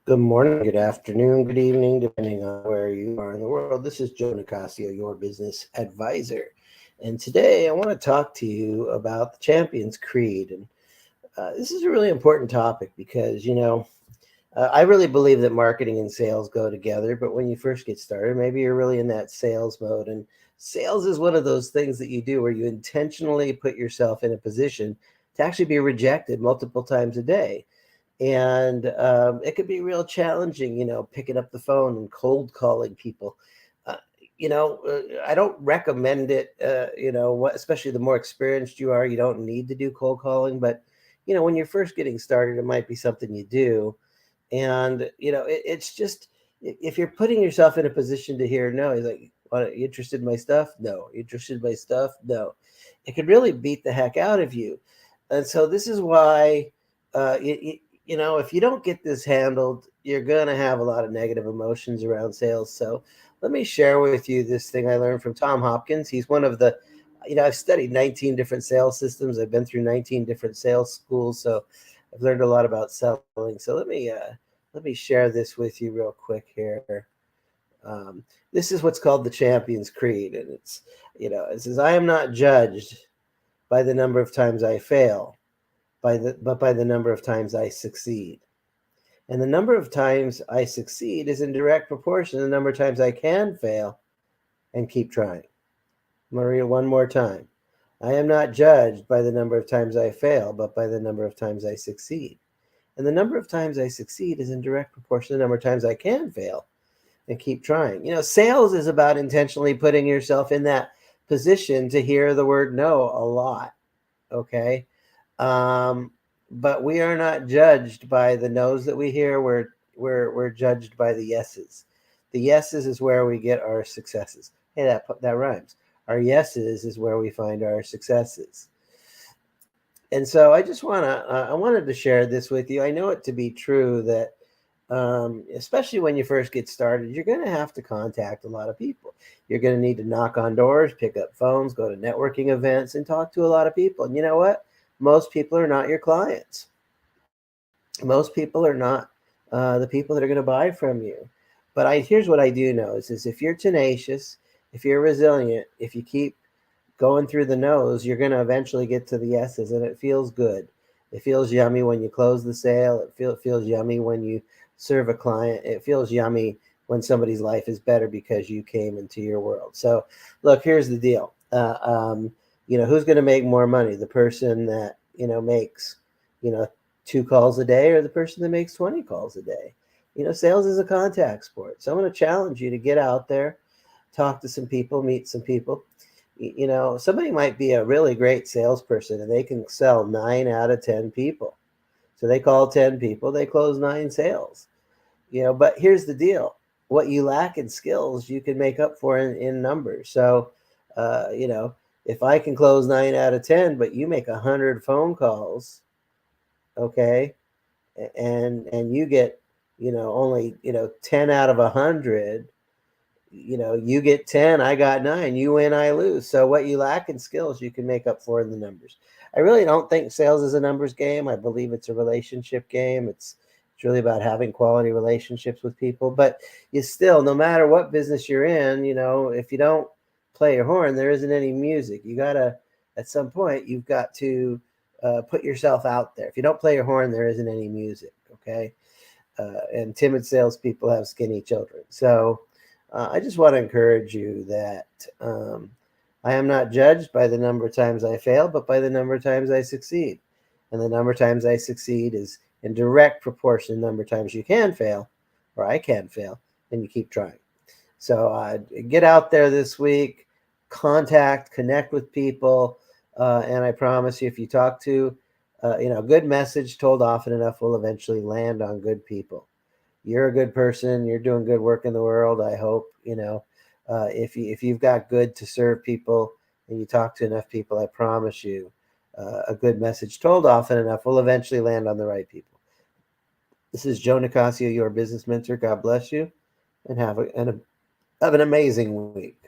Good morning, good afternoon, good evening, depending on where you are in the world. This is Joe Nicasio, your business advisor. And today I want to talk to you about the Champions Creed. And this is a really important topic because, I really believe that marketing and sales go together. But when you first get started, maybe you're really in that sales mode. And sales is one of those things that you do where you intentionally put yourself in a position to actually be rejected multiple times a day, and it could be real challenging, picking up the phone and cold calling people. uh, I don't recommend it. Especially the more experienced you are, you don't need to do cold calling, but when you're first getting started, it might be something you do. And it's just, if you're putting yourself in a position to hear no, he's like, "What, you interested in my stuff? No. You interested in my stuff? No." It could really beat the heck out of you. And so this is why, if you don't get this handled, you're going to have a lot of negative emotions around sales. So let me share with you this thing I learned from Tom Hopkins. He's one of the, I've studied 19 different sales systems. I've been through 19 different sales schools. So I've learned a lot about selling. So let me share this with you real quick here. Um, this is what's called the Champions Creed, and it says, "I am not judged by the number of times I fail, but by the number of times I succeed. And the number of times I succeed is in direct proportion to the number of times I can fail and keep trying." Maria, one more time. "I am not judged by the number of times I fail, but by the number of times I succeed. And the number of times I succeed is in direct proportion to the number of times I can fail and keep trying." Sales is about intentionally putting yourself in that position to hear the word no a lot. Okay. Um, but we are not judged by the no's that we hear. We're judged by the yeses. The yeses is where we get our successes. Hey, that rhymes. Our yeses is where we find our successes. And so I wanted to share this with you. I know it to be true that, especially when you first get started, you're going to have to contact a lot of people. You're going to need to knock on doors, pick up phones, go to networking events, and talk to a lot of people. And you know what? Most people are not your clients. Most people are not the people that are going to buy from you. But here's what I do know is if you're tenacious, if you're resilient, if you keep going through the no's, you're going to eventually get to the yeses, and it feels good. It feels yummy when you close the sale. Feels yummy when you serve a client. It feels yummy when somebody's life is better because you came into your world. So, look, here's the deal. Who's going to make more money? The person that makes you know 2 calls a day, or the person that makes 20 calls a day? Sales is a contact sport. So I'm going to challenge you to get out there, talk to some people, meet some people. Somebody might be a really great salesperson and they can sell 9 out of 10 people. So they call 10 people, they close 9 sales. But here's the deal: what you lack in skills, you can make up for in numbers. So, uh, you know, if I can close 9 out of 10, but you make 100 phone calls, okay, and you get, only 10 out of 100. You get 10, I got 9. You win, I lose. So what you lack in skills, you can make up for in the numbers. I really don't think sales is a numbers game. I believe it's a relationship game. It's really about having quality relationships with people. But you still, no matter what business you're in, if you don't play your horn, there isn't any music. You gotta, at some point, you've got to put yourself out there. If you don't play your horn, there isn't any music. Okay. And timid salespeople have skinny children. So I just want to encourage you that, I am not judged by the number of times I fail, but by the number of times I succeed. And the number of times I succeed is in direct proportion to the number of times you can fail, or I can fail, and you keep trying. So get out there this week, connect with people, and I promise you, if you talk to, a good message told often enough will eventually land on good people. You're a good person. You're doing good work in the world. I hope, if you've got good to serve people and you talk to enough people, I promise you, a good message told often enough will eventually land on the right people. This is Joe Nicasio, your business mentor. God bless you, and have an amazing week.